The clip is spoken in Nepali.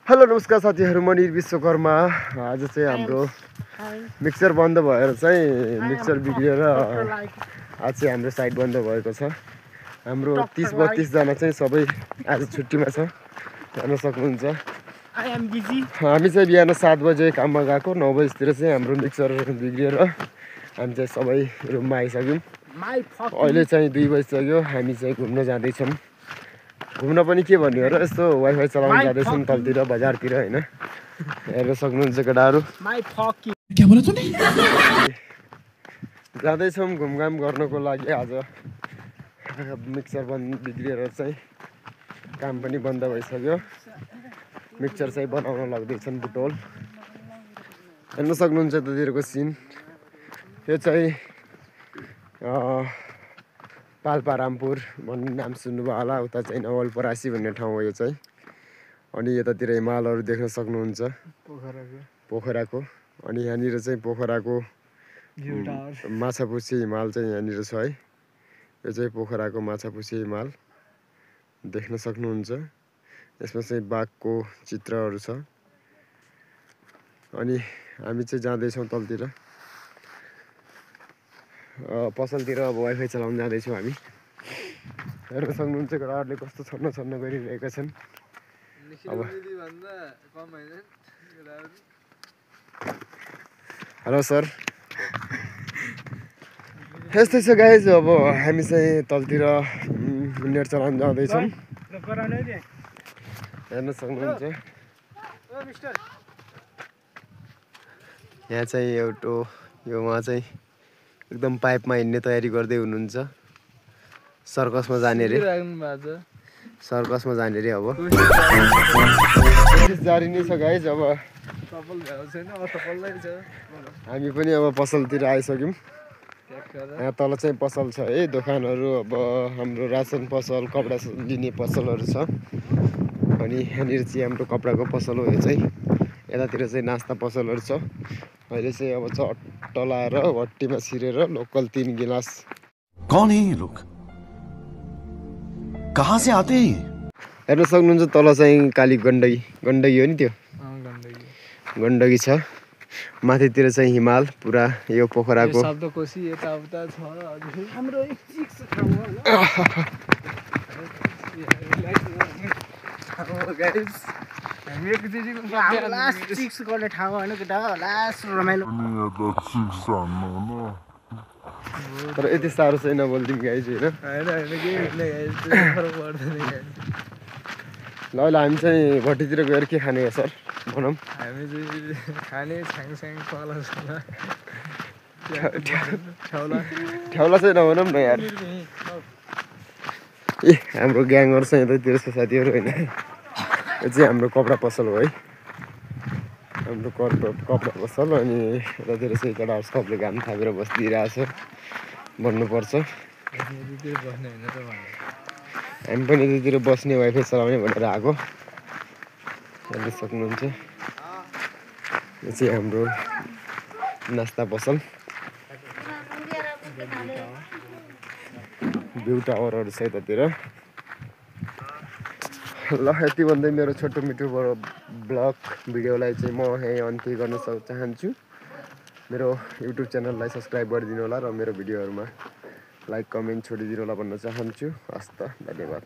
हेलो नमस्कार साथीहरु, म निर विश्वकर्मा। आज चाहिँ हाम्रो मिक्सर बन्द भएर चाहिँ मिक्सर बिग्रिएर आज चाहिँ हाम्रो साइट बन्द भएको छ। हाम्रो 30-32 जना चाहिँ सबै आज छुट्टीमा छ, जान सक्नुहुन्छ। हामी चाहिँ बिहान 7 बजे काममा गएको, 9 बजेतिर चाहिँ हाम्रो मिक्सर बिग्रिएर हामी चाहिँ सबै रुममा आइसक्यौँ। अहिले चाहिँ 2 बजिसक्यो, हामी चाहिँ घुम्न जाँदैछौँ। घुम्न पनि के भन्नु हो र, यस्तो वाइफाई चलाउन जाँदैछौँ तलतिर बजारतिर हैन। हेर्न सक्नुहुन्छ केटाहरु, जाँदैछौँ घुमघाम गर्नको लागि। आज मिक्सर बिग्रिएर चाहिँ काम पनि बन्द भइसक्यो। मिक्सर चाहिँ बनाउन लाग्दैछन् बुटोल। हेर्न सक्नुहुन्छ त्यतिरको सिन। यो चाहिँ पाल्पारामपुर भन्ने नाम सुन्नुभयो होला, उता चाहिँ नवलपरासी भन्ने ठाउँ हो यो चाहिँ। अनि यतातिर हिमालहरू देख्न सक्नुहुन्छ पोखराको। अनि यहाँनिर चाहिँ पोखराको माछापुच्छ्रे हिमाल चाहिँ यहाँनिर छ है। यो चाहिँ पोखराको माछापुच्छ्रे हिमाल देख्न सक्नुहुन्छ। यसमा चाहिँ बाघको चित्रहरू छ। अनि हामी चाहिँ जाँदैछौँ तलतिर पसलतिर। अब वाइफाई चलाउन जाँदैछौँ हामी। हेर्न सक्नुहुन्छ केटाहरूले कस्तो छन्न गरिरहेका छन्। अब हेलो सर, यस्तै छ गाइज। अब हामी चाहिँ तलतिर नेट चलाउन जाँदैछौँ। हेर्न सक्नुहुन्छ यहाँ चाहिँ एउटा यो उहाँ चाहिँ एकदम पाइपमा हिँड्ने तयारी गर्दै हुनुहुन्छ। सर्कसमा जाने रे, सर्कसमा जाने रे। अब जारी नै छ गाइज। अब हामी पनि अब पसलतिर आइसक्यौँ। यहाँ तल चाहिँ पसल छ है, दोकानहरू। अब हाम्रो रासन पसल, कपडा लिने पसलहरू छ। अनि यहाँनिर चाहिँ हाम्रो कपडाको पसल हो यो चाहिँ। यतातिर चाहिँ नास्ता पसलहरू छ। अहिले चाहिँ अब चट्ट लाएर भट्टीमा छिरेर लोकल 3 गिलास। कौन है ये लोग, कहाँ से आते हैं? हेर्न सक्नुहुन्छ तल चाहिँ काली गण्डकी हो नि, त्यो गण्डकी छ। माथितिर चाहिँ हिमाल पुरा यो पोखराको। तर यति साह्रो चाहिँ नबोलिदिउँ गाइज होइन। ल अहिले हामी चाहिँ भट्टीतिर गएर के खाने हो सर भनौँ? हामी चाहिँ खाने छ्याङछ्याङ ठेउला चाहिँ नभनौँ न यार। ए हाम्रो ग्याङहरू चाहिँ यतातिर छ साथीहरू होइन। यो चाहिँ हाम्रो कपडा पसल हो है, हाम्रो कपडा पसल। अनि यतातिर चाहिँ केटाहरू सबले घाम थापेर बसिदिइरहेछ, भन्नुपर्छ। हामी पनि यतातिर बस्ने, वाइफाई चलाउने भनेर आएको। हेर्न सक्नुहुन्छ यो चाहिँ हाम्रो नास्ता पसल। भ्यू टावरहरू छ यतातिर। ल यति भन्दै मेरो छोटो मिठो ब्लग भिडियोलाई चाहिँ म यहीँ अन्त्य गर्न चाहन्छु। मेरो युट्युब च्यानललाई सब्सक्राइब गरिदिनु होला र मेरो भिडियोहरूमा लाइक कमेन्ट छोडिदिनु होला भन्न चाहन्छु। हस्त, धन्यवाद।